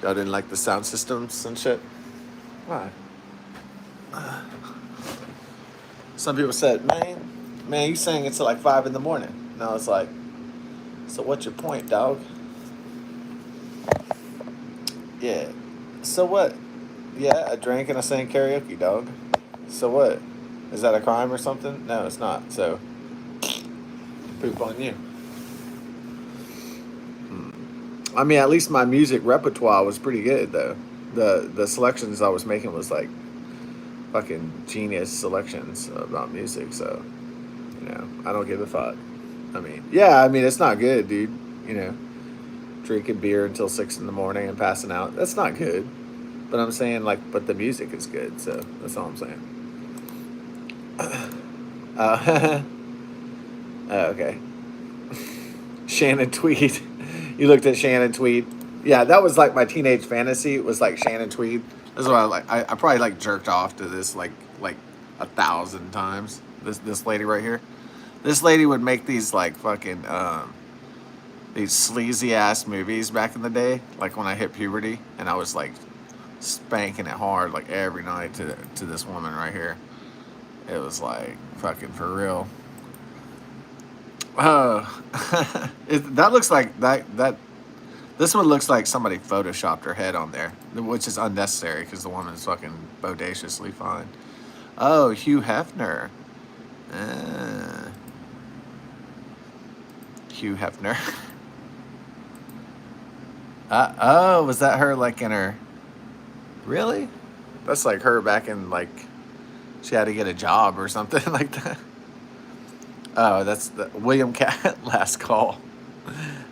Y'all didn't like the sound systems and shit? Why? Some people said, man, you sang until like 5 in the morning. And I was like, so what's your point, dog? Yeah. So what? Yeah, I drank and I sang karaoke, dog. So what? Is that a crime or something? No, it's not. So, poop on you. I mean, at least my music repertoire was pretty good, though. The selections I was making was like fucking genius selections about music. So, I don't give a fuck. I mean, yeah, I mean, it's not good, dude. You know, drinking beer until 6 in the morning and passing out. That's not good. But I'm saying, like, but the music is good. So, that's all I'm saying. Uh, okay. Shannon Tweed. You looked at Shannon Tweed. Yeah, that was like my teenage fantasy. It was like Shannon Tweed. That's what I like. I probably like jerked off to this like 1,000 times. This lady right here. This lady would make these like fucking these sleazy ass movies back in the day. Like when I hit puberty, and I was like spanking it hard like every night to this woman right here. It was like fucking for real. That looks like that. This one looks like somebody photoshopped her head on there, which is unnecessary because the woman's fucking bodaciously fine. Oh, Hugh Hefner. Uh, Hugh Hefner. Oh, was that her like in her? Really? That's like her back in like she had to get a job or something like that. Oh, that's the William Cat Last Call.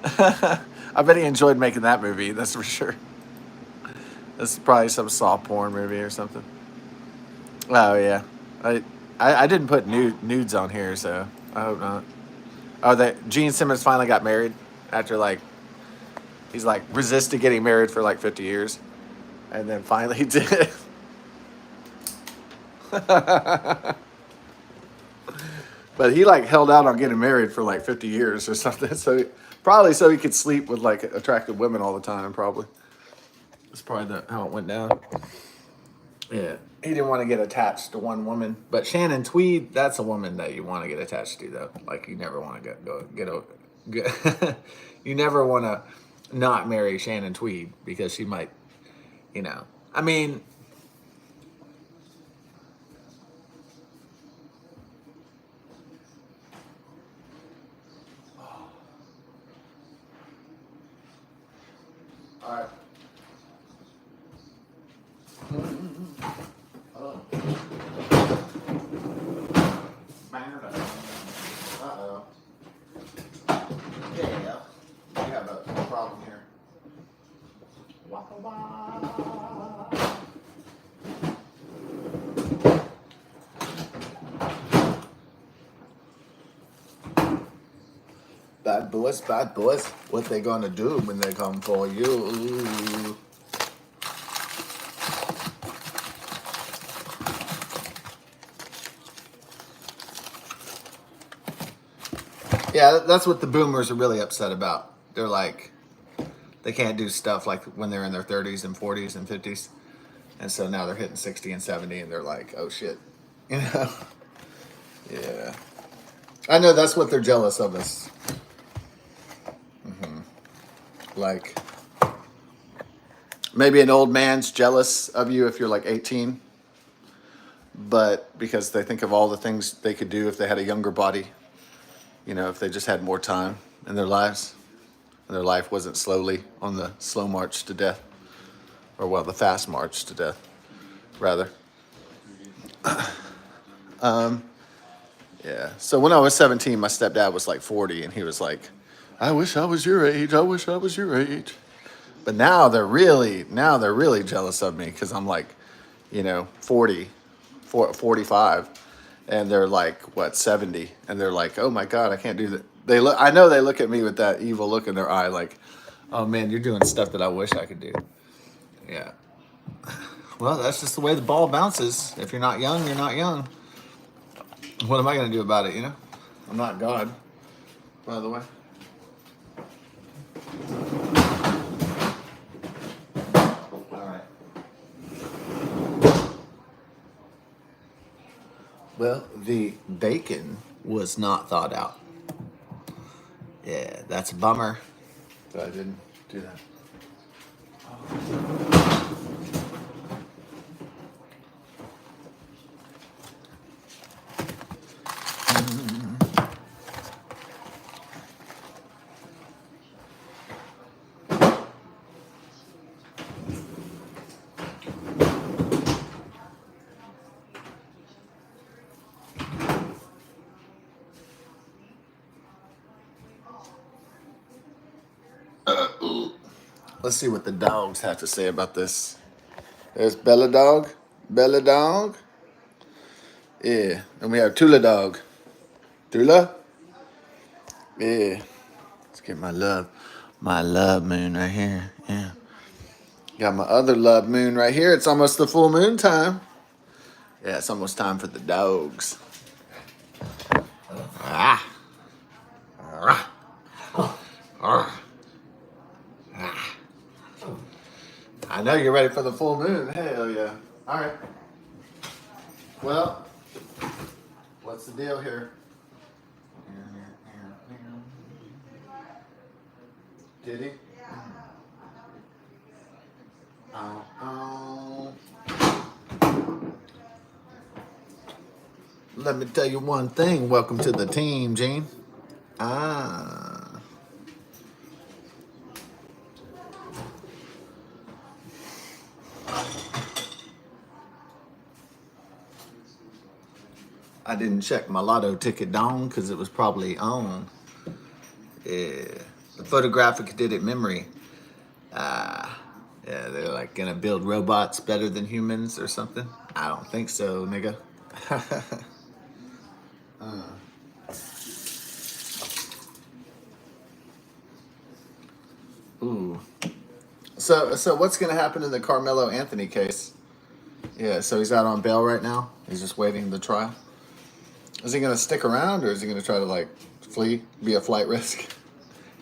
I bet he enjoyed making that movie. That's for sure. This is probably some soft porn movie or something. Oh yeah, I I didn't put nudes on here, so I hope not. Oh, that Gene Simmons finally got married after like he's like resisted getting married for like 50 years, and then finally he did. But he like held out on getting married for like 50 years or something. So probably so he could sleep with like attractive women all the time. Probably that's probably how it went down. Yeah, he didn't want to get attached to one woman. But Shannon Tweed, that's a woman that you want to get attached to, though. Like you never want to get you never want to not marry Shannon Tweed because she might, you know. I mean, all right. Oh. Uh-oh. Yeah, we have a problem here. Waka waka. Bad boys. What they gonna do when they come for you? Yeah, that's what the boomers are really upset about. They're like, they can't do stuff like when they're in their 30s and 40s and 50s. And so now they're hitting 60 and 70 and they're like, oh shit. You know? Yeah. I know that's what they're jealous of us. Like, maybe an old man's jealous of you if you're like 18, but because they think of all the things they could do if they had a younger body, if they just had more time in their lives and their life wasn't slowly on the slow march to death, or well, the fast march to death, rather. Yeah. So when I was 17, my stepdad was like 40, and he was like, I wish I was your age. I wish I was your age. But now they're really jealous of me because I'm like, 40, 45, and they're like, what, 70, and they're like, oh my God, I can't do that. I know they look at me with that evil look in their eye, like, oh man, you're doing stuff that I wish I could do. Yeah. Well, that's just the way the ball bounces. If you're not young, you're not young. What am I going to do about it, I'm not God, by the way. Well, the bacon was not thawed out. Yeah, that's a bummer. But I didn't do that. Let's see what the dogs have to say about this. There's Bella Dog. Bella Dog. Yeah. And we have Tula Dog. Tula? Yeah. Let's get my love moon right here. Yeah. Got my other love moon right here. It's almost the full moon time. Yeah, it's almost time for the dogs. Ah. Ah. Ah. Ah. I know you're ready for the full moon. Hell yeah. All right. Well, what's the deal here? Did he? Oh. Let me tell you one thing. Welcome to the team, Gene. Ah. I didn't check my lotto ticket down because it was probably on. Yeah. The photographic did it memory. Yeah, they're like gonna build robots better than humans or something. I don't think so, nigga. Ooh. So what's gonna happen in the Carmelo Anthony case? Yeah, so he's out on bail right now. He's just waiting the trial. Is he gonna stick around or is he gonna try to like flee, be a flight risk?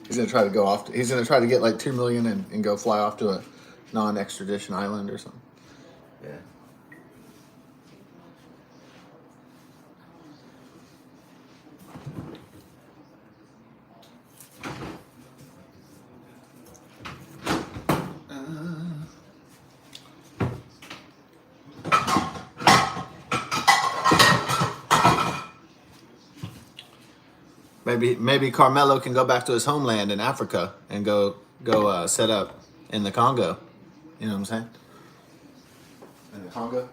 He's gonna try to go off. He's gonna try to get like $2 million and go fly off to a non-extradition island or something. Yeah. Maybe Carmelo can go back to his homeland in Africa and go set up in the Congo. You know what I'm saying? In the Congo.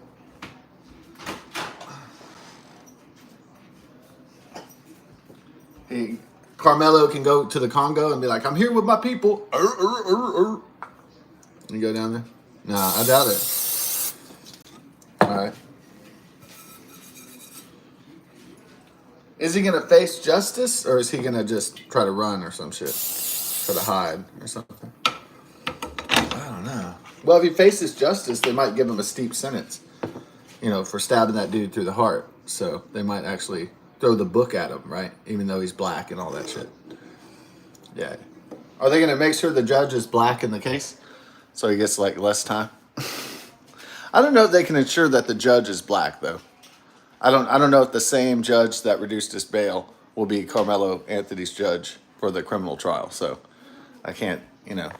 Carmelo can go to the Congo and be like, "I'm here with my people." And go down there. Nah, I doubt it. All right. Is he gonna face justice or is he gonna just try to run or some shit? Try to hide or something? I don't know. Well, if he faces justice, they might give him a steep sentence, for stabbing that dude through the heart. So they might actually throw the book at him, right? Even though he's black and all that shit. Yeah. Are they gonna make sure the judge is black in the case so he gets like less time? I don't know if they can ensure that the judge is black though. I don't know if the same judge that reduced his bail will be Carmelo Anthony's judge for the criminal trial. So I can't, Yeah.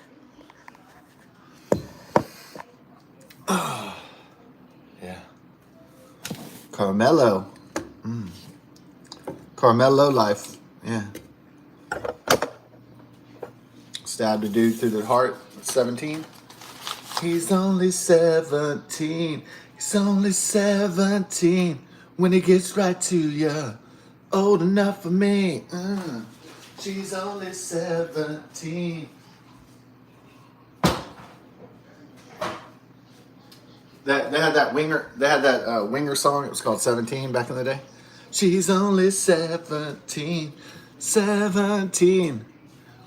Carmelo. Carmelo life. Yeah. Stabbed a dude through the heart at 17. He's only 17. He's only 17. When he gets right to you, old enough for me. She's only 17. They had that Winger. They had that Winger song. It was called 17 back in the day. She's only 17. 17.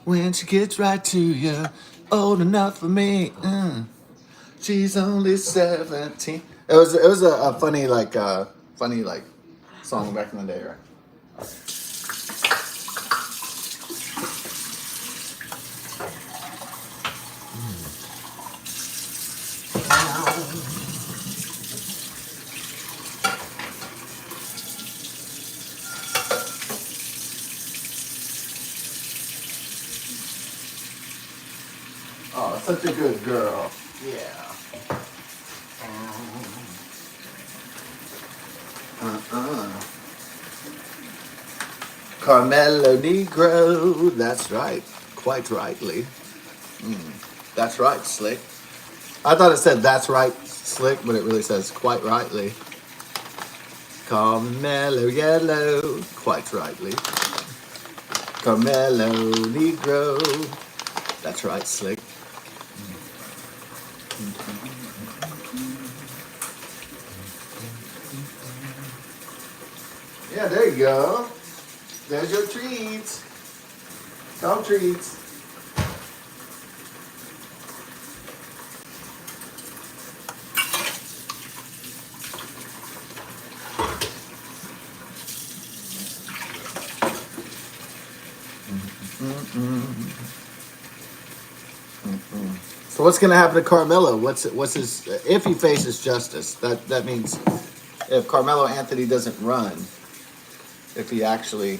When she gets right to you, old enough for me. She's only 17. It was a funny song back in the day, right? Oh, such a good girl. Yeah. Carmelo Negro. That's right. Quite rightly. That's right, Slick. I thought it said that's right, Slick, but it really says quite rightly. Carmelo Yellow. Quite rightly. Carmelo Negro. That's right, Slick. Yeah, there you go. There's your treats. Dog treats. So what's going to happen to Carmelo? What's his if he faces justice? That means if Carmelo Anthony doesn't run, if he actually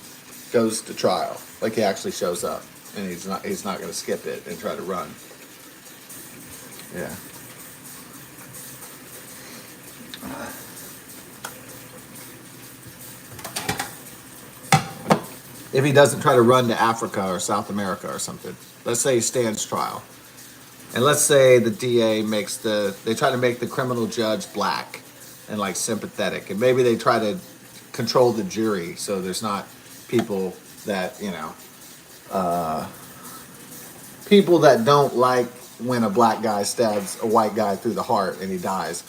goes to trial, like he actually shows up, and he's not going to skip it and try to run. Yeah. If he doesn't try to run to Africa or South America or something, let's say he stands trial, and let's say the DA they try to make the criminal judge black and like sympathetic, and maybe they try to control the jury so there's not people that people that don't like when a black guy stabs a white guy through the heart and he dies.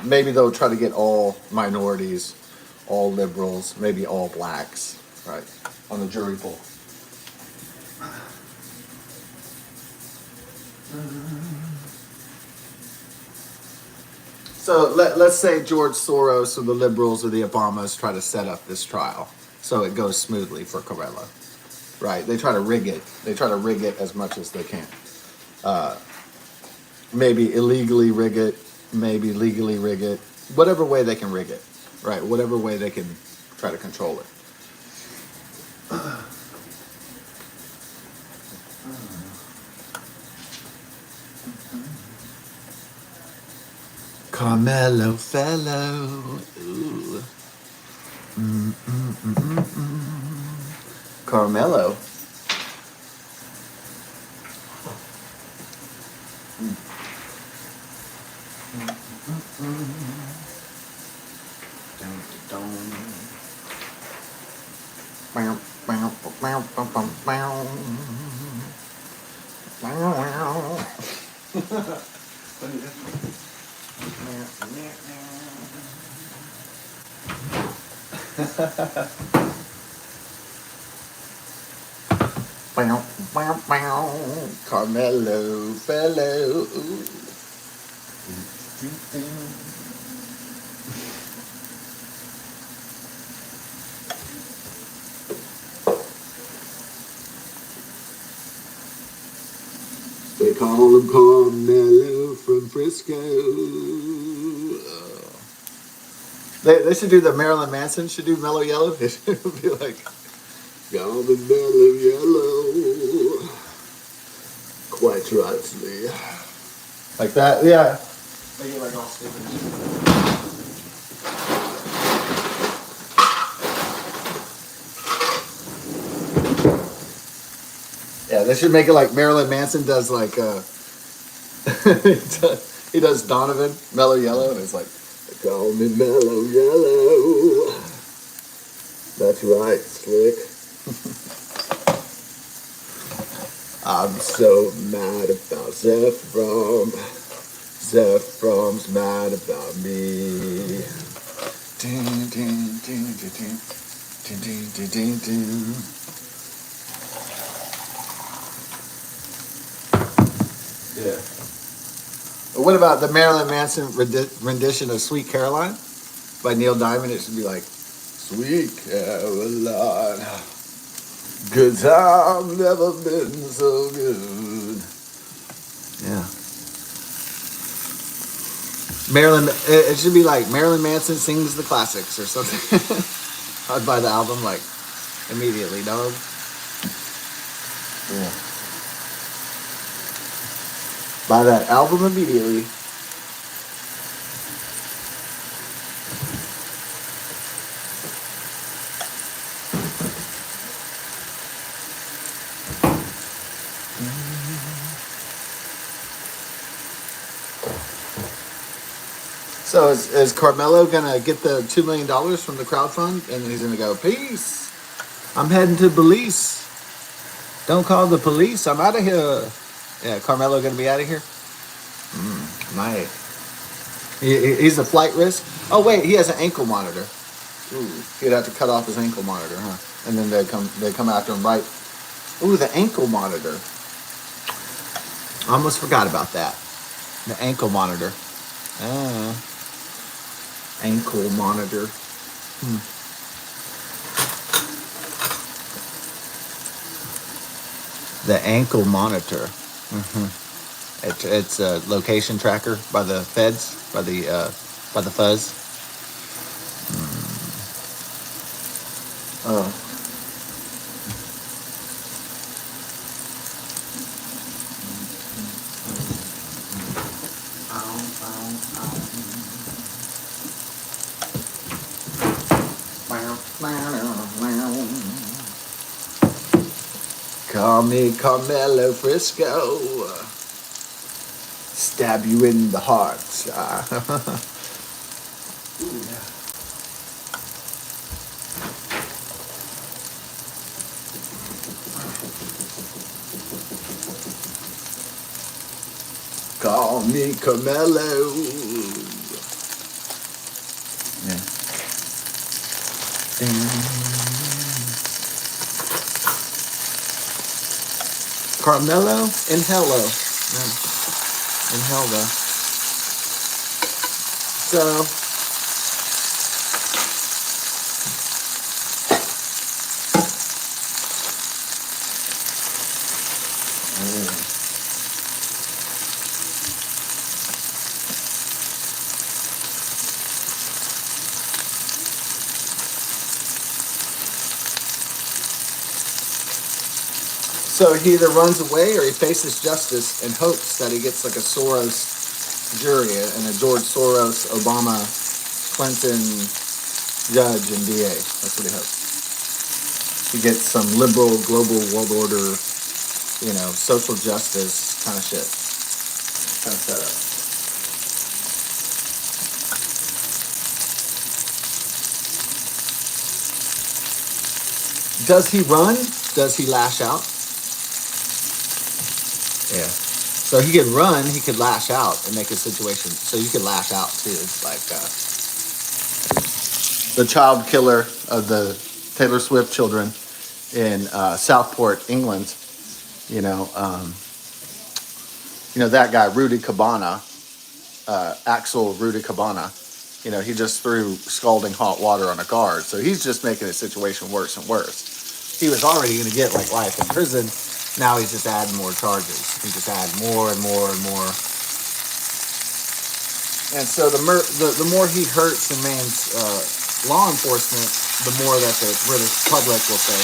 Maybe they'll try to get all minorities, all liberals, maybe all blacks, right, on the jury pool. So let's say George Soros or the liberals or the Obamas try to set up this trial so it goes smoothly for Carmelo, right? They try to rig it. They try to rig it as much as they can. Maybe illegally rig it, maybe legally rig it, whatever way they can rig it, right? Whatever way they can try to control it. Carmelo fellow. Ooh. Carmelo. Carmelo fellow. They call him Carmelo from Frisco. They should do the Marilyn Manson should do Mellow Yellow. It should be like, "Gone with Mellow Yellow." Quite rightly. Like that, yeah. Make it like all stupid. Yeah, they should make it like Marilyn Manson does like he does Donovan, Mellow Yellow, and it's like, "They call me Mellow Yellow." That's right, Slick. I'm so mad about Zephram. Zephram's mad about me. Ding, ding, ding, ding, ding. Ding, ding, ding, ding, ding. Yeah. What about the Marilyn Manson rendition of Sweet Caroline by Neil Diamond? It should be like, "Sweet Caroline, good time, never been so good." Yeah. It should be like Marilyn Manson sings the classics or something. I'd buy the album like immediately, dog. Yeah. Buy that album immediately. So is Carmelo gonna get the $2 million from the crowdfund, and then he's gonna go, peace. I'm heading to Belize. Don't call the police. I'm out of here. Yeah, Carmelo gonna be out of here. My, he's a flight risk. Oh wait, he has an ankle monitor. Ooh, he'd have to cut off his ankle monitor, huh? And then they come after him, right? Ooh, the ankle monitor. I almost forgot about that. The ankle monitor. Ah, ankle monitor. The ankle monitor. It's a location tracker by the feds, by the fuzz. Oh. Call me Carmelo Frisco. Stab you in the heart. Ooh, yeah. Call me Carmelo. Yeah. Carmelo and Hello. Yeah. And Helga. So So he either runs away or he faces justice and hopes that he gets like a Soros jury and a George Soros, Obama, Clinton judge and DA. That's what he hopes. He gets some liberal global world order, social justice kind of shit. Kind of setup. Does he run? Does he lash out? Yeah. So he could run, he could lash out and make a situation. So you could lash out too. Like the child killer of the Taylor Swift children in Southport, England. You know, um, that guy Rudy Cabana, Axel Rudy Cabana. He just threw scalding hot water on a guard, so he's just making the situation worse and worse. He was already going to get like life in prison. Now he's just adding more charges. He just add more and more and more. And so the more he hurts and maims law enforcement, the more that the British public will say,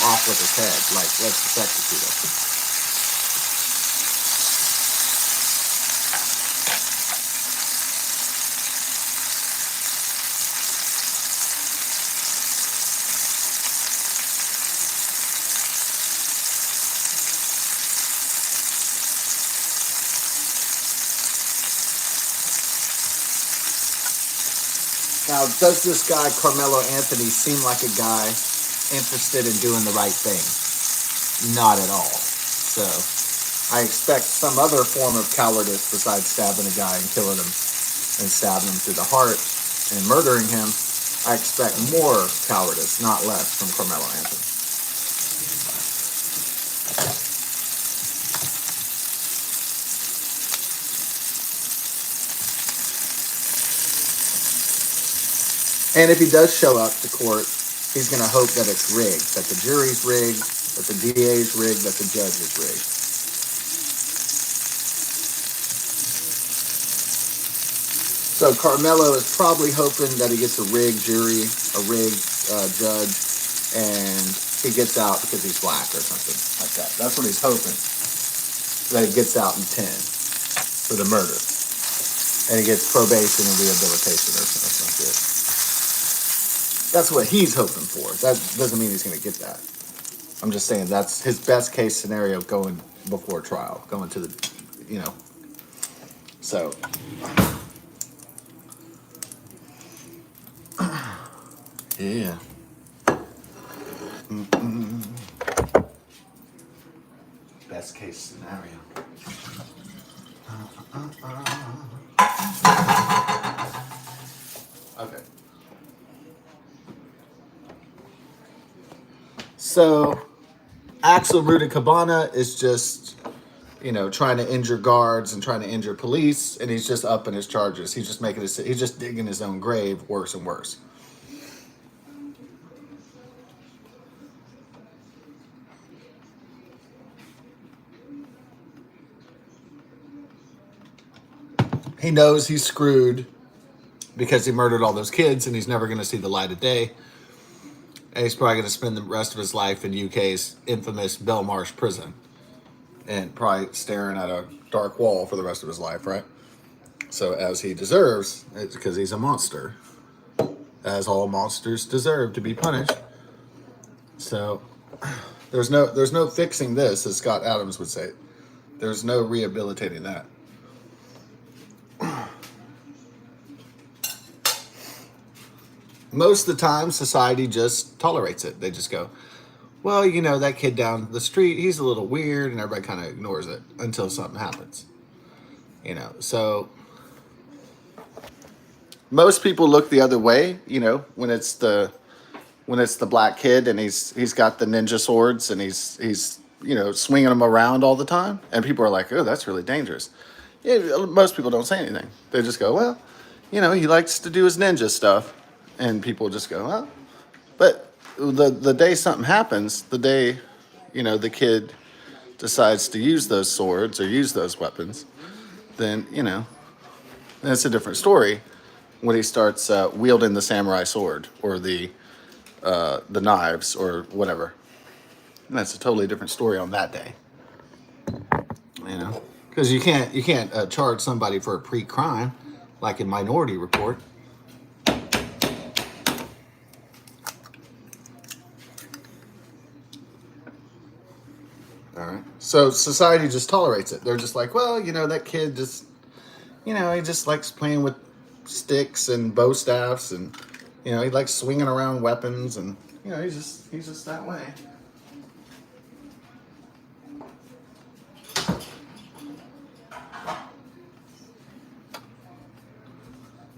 off with his head. Like, let's just execute him. Now, does this guy, Carmelo Anthony, seem like a guy interested in doing the right thing? Not at all. So, I expect some other form of cowardice besides stabbing a guy and killing him and stabbing him through the heart and murdering him. I expect more cowardice, not less, from Carmelo Anthony. And if he does show up to court, he's going to hope that it's rigged, that the jury's rigged, that the DA's rigged, that the judge is rigged. So Carmelo is probably hoping that he gets a rigged jury, a rigged judge, and he gets out because he's black or something like that. That's what he's hoping, that he gets out in 10. for the murder, and he gets probation and rehabilitation or some shit. That's what he's hoping for. That doesn't mean he's going to get that. I'm just saying that's his best case scenario going before trial, going to the, you know. So, yeah. Best case scenario. Okay. So, Axel Rudicabana is just, you know, trying to injure guards and trying to injure police, and he's just upping his charges. He's just he's just digging his own grave worse and worse. He knows he's screwed because he murdered all those kids, and he's never going to see the light of day. And he's probably going to spend the rest of his life in UK's infamous Belmarsh prison, and probably staring at a dark wall for the rest of his life, right? So, as he deserves, it's because he's a monster, as all monsters deserve to be punished. So, there's no fixing this, as Scott Adams would say. There's no rehabilitating that. Most of the time, society just tolerates it. They just go, well, you know, that kid down the street, he's a little weird, and everybody kind of ignores it until something happens. You know, so most people look the other way, you know, when it's the black kid and he's got the ninja swords and he's you know, swinging them around all the time, and people are like, oh, that's really dangerous. Yeah, most people don't say anything. They just go, well, you know, he likes to do his ninja stuff. And people just go, well, but the day something happens, the day, you know, the kid decides to use those swords or use those weapons, then, you know, that's a different story when he starts wielding the samurai sword or the knives or whatever. And that's a totally different story on that day, you know, because you can't charge somebody for a pre-crime like in Minority Report. All right. So society just tolerates it. They're just like, well, you know, that kid just, you know, he just likes playing with sticks and bow staffs, and, you know, he likes swinging around weapons, and, you know, he's just that way.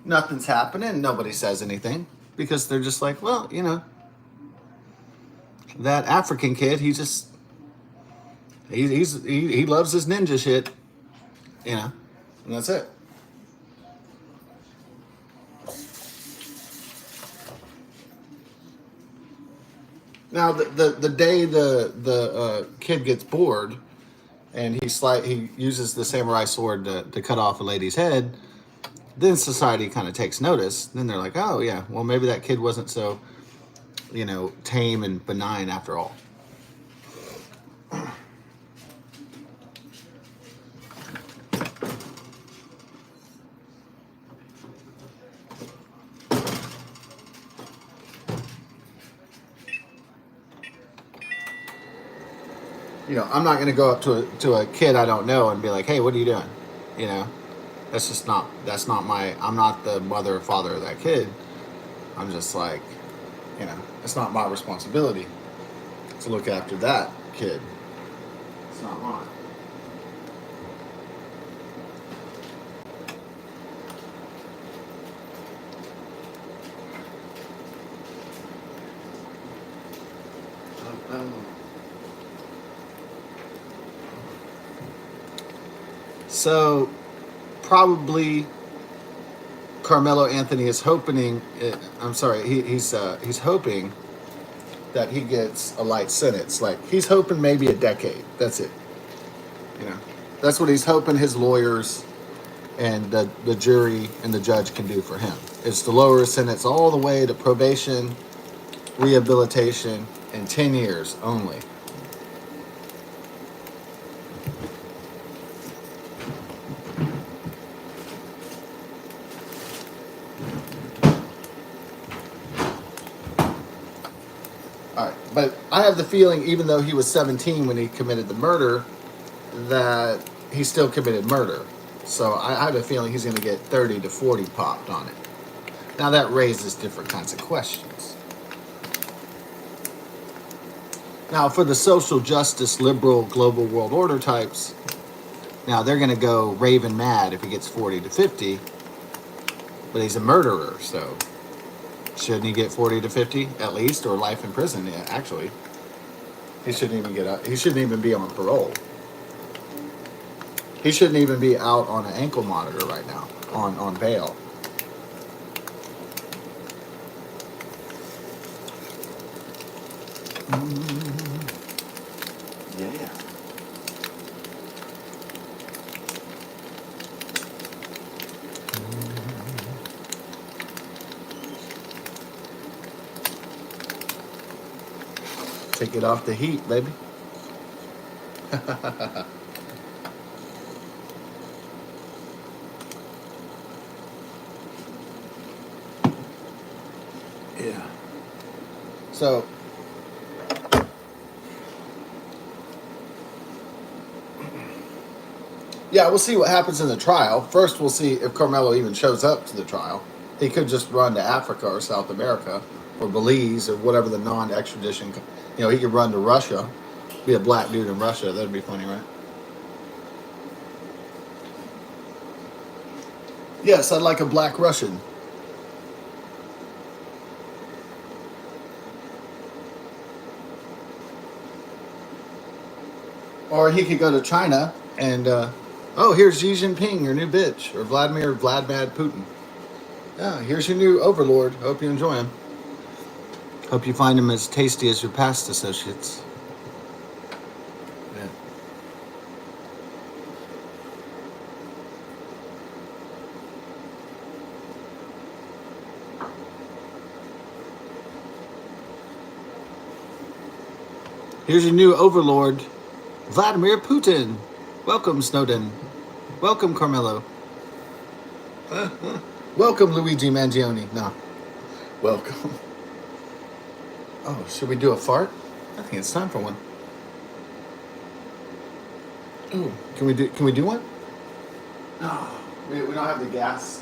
Nothing's happening. Nobody says anything because they're just like, well, you know, that African kid, he loves his ninja shit, you know, and that's it. Now the day the kid gets bored and he uses the samurai sword to cut off a lady's head, then society kind of takes notice. Then they're like, oh yeah, well maybe that kid wasn't so, you know, tame and benign after all. You know, I'm not going to go up to a kid I don't know and be like, hey, what are you doing? You know, that's not I'm not the mother or father of that kid. I'm just like, you know, it's not my responsibility to look after that kid. It's not mine. So, probably Carmelo Anthony is hoping. He's hoping that he gets a light sentence. Like he's hoping maybe a decade. That's it. You know, that's what he's hoping his lawyers and the jury and the judge can do for him. It's to lower his sentence all the way to probation, rehabilitation, and 10 years only. But I have the feeling, even though he was 17 when he committed the murder, that he still committed murder. So I have a feeling he's going to get 30 to 40 popped on it. Now that raises different kinds of questions. Now for the social justice, liberal, global world order types, now they're going to go raving mad if he gets 40 to 50, but he's a murderer, so shouldn't he get 40 to 50 at least, or life in prison? Yeah, actually, he shouldn't even get out. He shouldn't even be on parole. He shouldn't even be out on an ankle monitor right now on bail. Yeah. Take it off the heat, baby. Yeah. So, yeah, we'll see what happens in the trial. First, we'll see if Carmelo even shows up to the trial. He could just run to Africa or South America or Belize or whatever the non-extradition. He could run to Russia, be a black dude in Russia. That'd be funny, right? Yes, I'd like a black Russian. Or he could go to China and, oh, here's Xi Jinping, your new bitch, or Vladimir Vladmad Putin. Yeah, here's your new overlord. Hope you enjoy him. Hope you find him as tasty as your past associates. Yeah. Here's your new overlord, Vladimir Putin. Welcome, Snowden. Welcome, Carmelo. Welcome, Luigi Mangione. No. Welcome. Oh, should we do a fart? I think it's time for one. Ooh, can we do one? No. We don't have the gas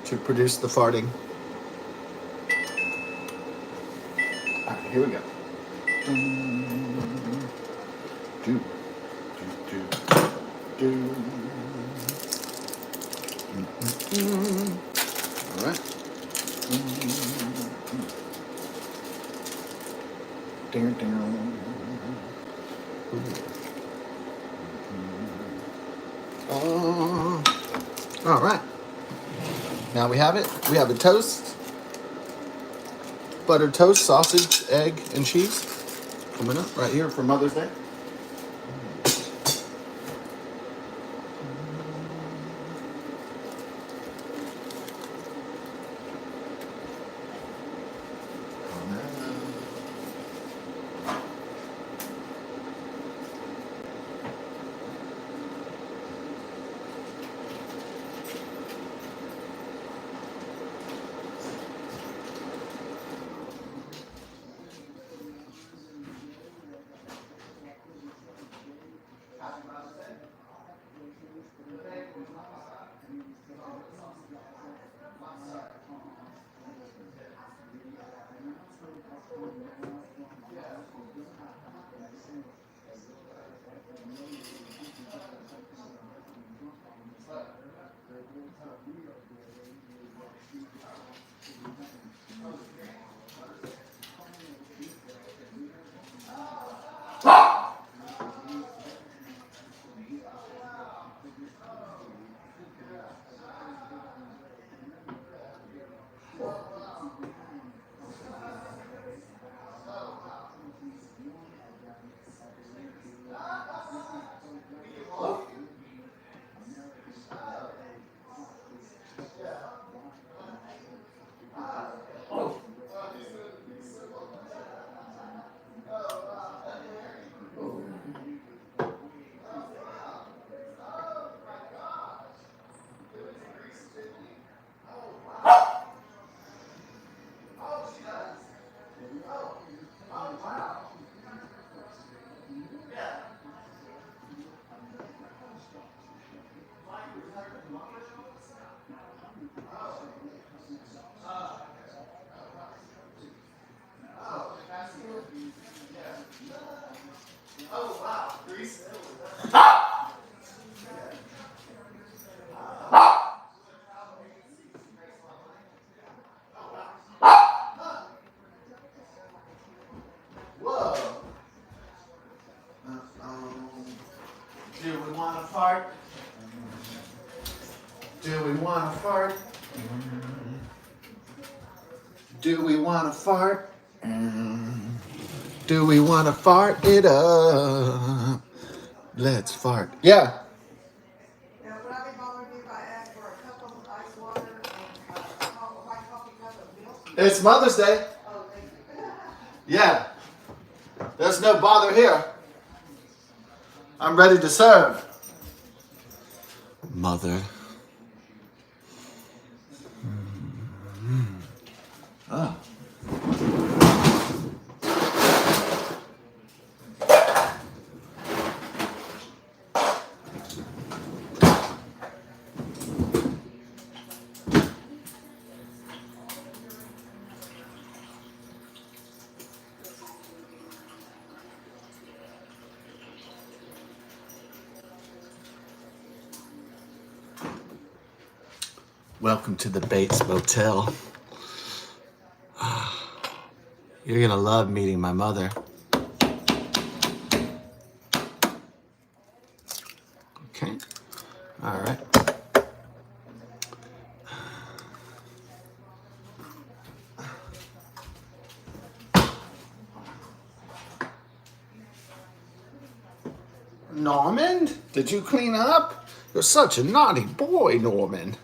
to produce the farting. All right, here we go. Do. All right. All right. Now we have it. We have a toast, buttered toast, sausage, egg, and cheese. Coming up right here for Mother's Day. fart? Do we want to fart? Do we want to fart? Do we want to fart it up? Let's fart. Yeah. Now, would I be bothered if I asked for a cup of ice water and a white coffee cup of milk? It's Mother's Day. Oh, thank you. Yeah. There's no bother here. I'm ready to serve. Mother. Oh. Welcome to the Bates Motel. You're gonna love meeting my mother. Okay. All right. Norman, did you clean up? You're such a naughty boy, Norman.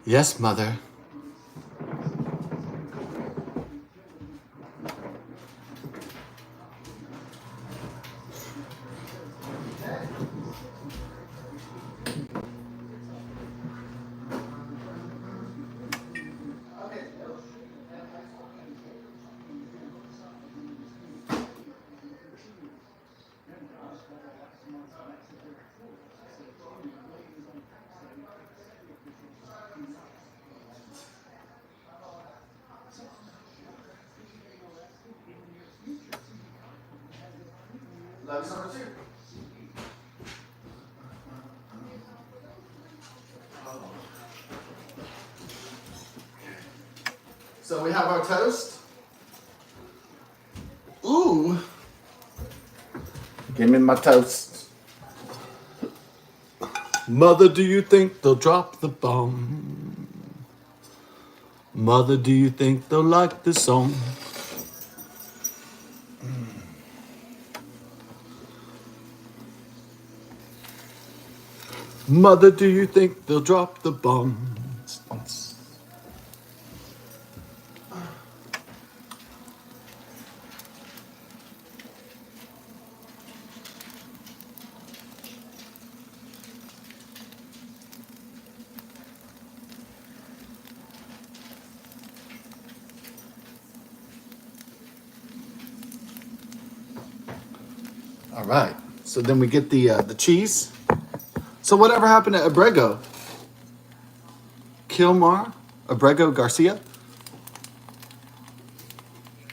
Yes, Mother. Love you so much too. So we have our toast. Ooh. Give me my toast. Mother, do you think they'll drop the bomb? Mother, do you think they'll like the song? Mother, do you think they'll drop the bomb? All right. So then we get the cheese. So whatever happened to Abrego? Kilmar? Abrego Garcia?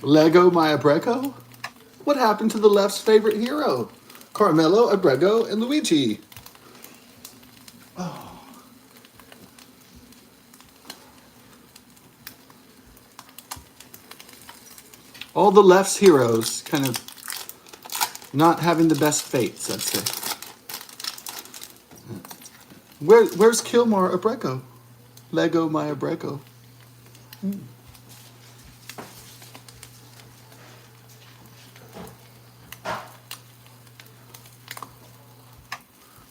Lego my Abrego? What happened to the left's favorite hero? Carmelo, Abrego, and Luigi. Oh. All the left's heroes kind of not having the best fates, I'd say. Where's Kilmar Abrego? Lego my Abrego.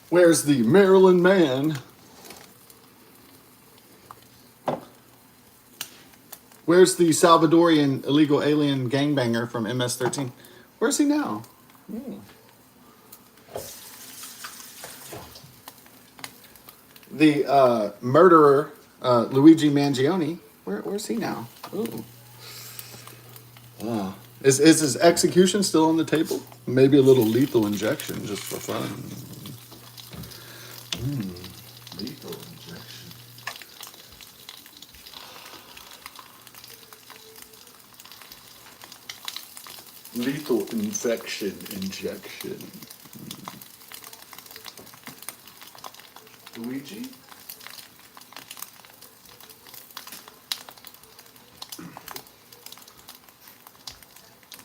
Where's the Maryland man? Where's the Salvadorian illegal alien gangbanger from MS-13? Where's he now? The murderer, Luigi Mangione. Where's he now? Ooh. Is his execution still on the table? Maybe a little lethal injection just for fun. Lethal injection. Lethal infection injection. Luigi?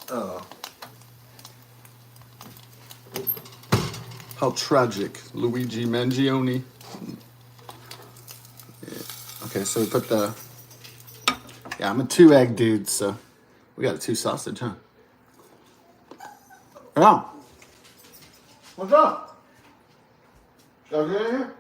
Oh. How tragic. Luigi Mangione. Yeah. Okay, so we put the... Yeah, I'm a 2-egg dude, so we got a 2 sausage, huh? Yeah. What's up? Y'all get in here?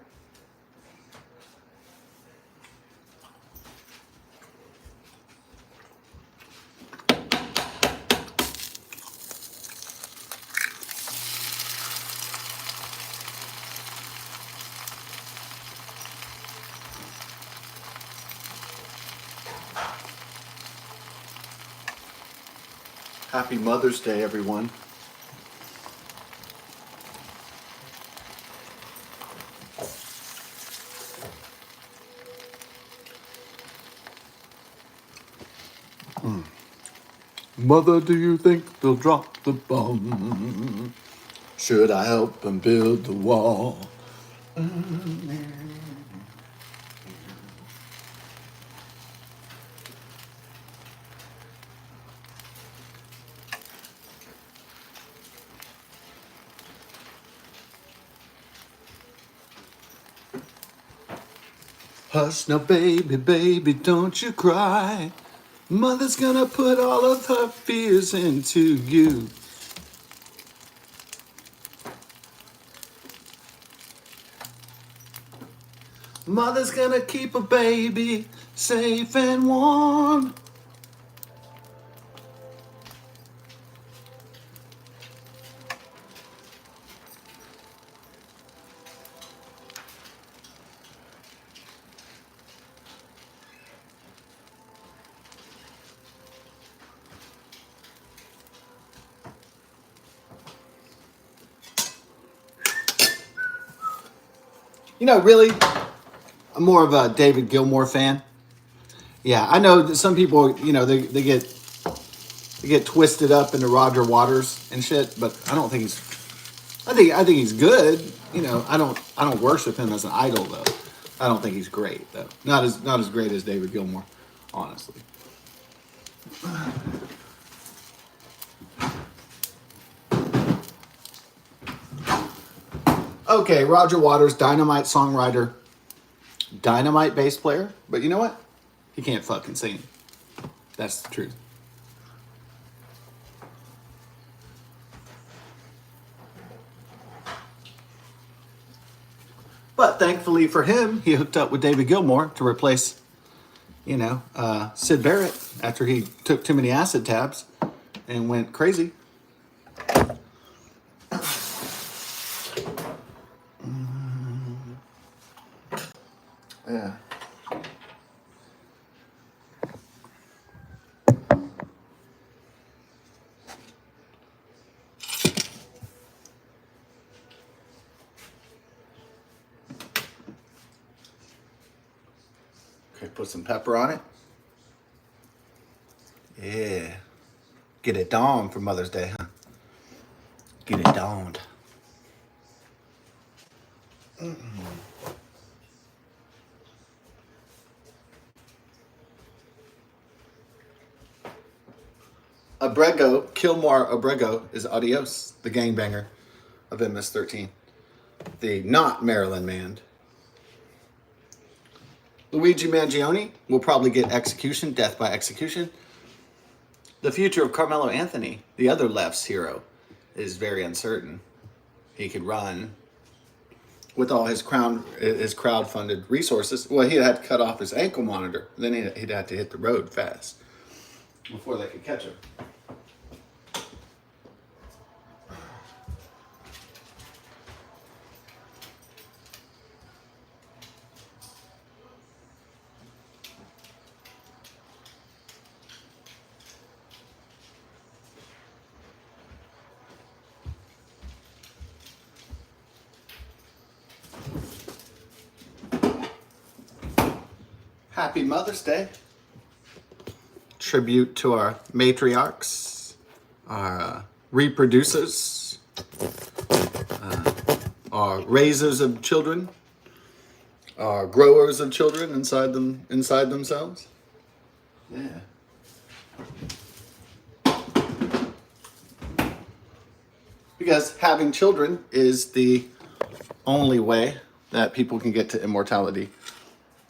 Happy Mother's Day, everyone. Mother, do you think they'll drop the bomb? Should I help them build the wall? Hush now, baby, baby, don't you cry. Mother's gonna put all of her fears into you. Mother's gonna keep a baby safe and warm. You know, really, I'm more of a David Gilmour fan. Yeah, I know that some people, you know, they get twisted up into Roger Waters and shit, but I don't think he's. I think he's good. You know, I don't worship him as an idol though. I don't think he's great though. Not as great as David Gilmour, honestly. Okay, Roger Waters, dynamite songwriter, dynamite bass player, but you know what? He can't fucking sing. That's the truth. But thankfully for him, he hooked up with David Gilmour to replace, you know, Syd Barrett after he took too many acid tabs and went crazy. Yeah. Okay, put some pepper on it. Yeah. Get it dawned for Mother's Day, huh? Get it dawned. Abrego, Kilmar Abrego is Adios, the gangbanger of MS-13. The not Maryland man. Luigi Mangione will probably get execution, death by execution. The future of Carmelo Anthony, the other left's hero, is very uncertain. He could run with all his crowd-funded resources. Well, he'd have to cut off his ankle monitor. Then he'd have to hit the road fast before they could catch him. Happy Mother's Day. Tribute to our matriarchs, are reproducers, are raisers of children, are growers of children inside themselves. Yeah. Because having children is the only way that people can get to immortality.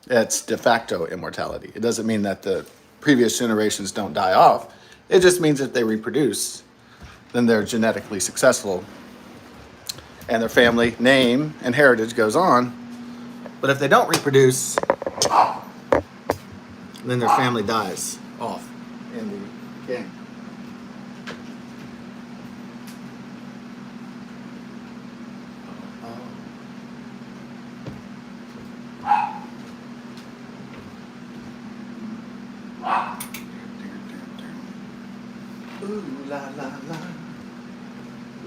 It's de facto immortality. It doesn't mean that the previous generations don't die off. It just means if they reproduce, then they're genetically successful and their family name and heritage goes on. But if they don't reproduce, then their family dies off in the game. Ooh la la la.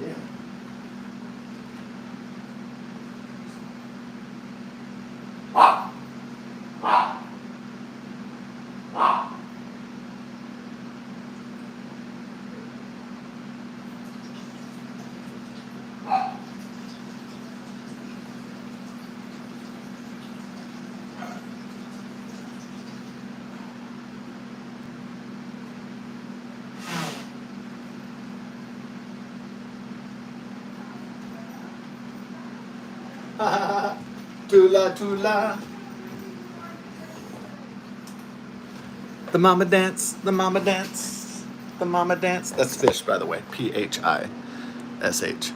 Yeah. Tula tula. The mama dance, the mama dance, the mama dance. That's fish, by the way. Phish.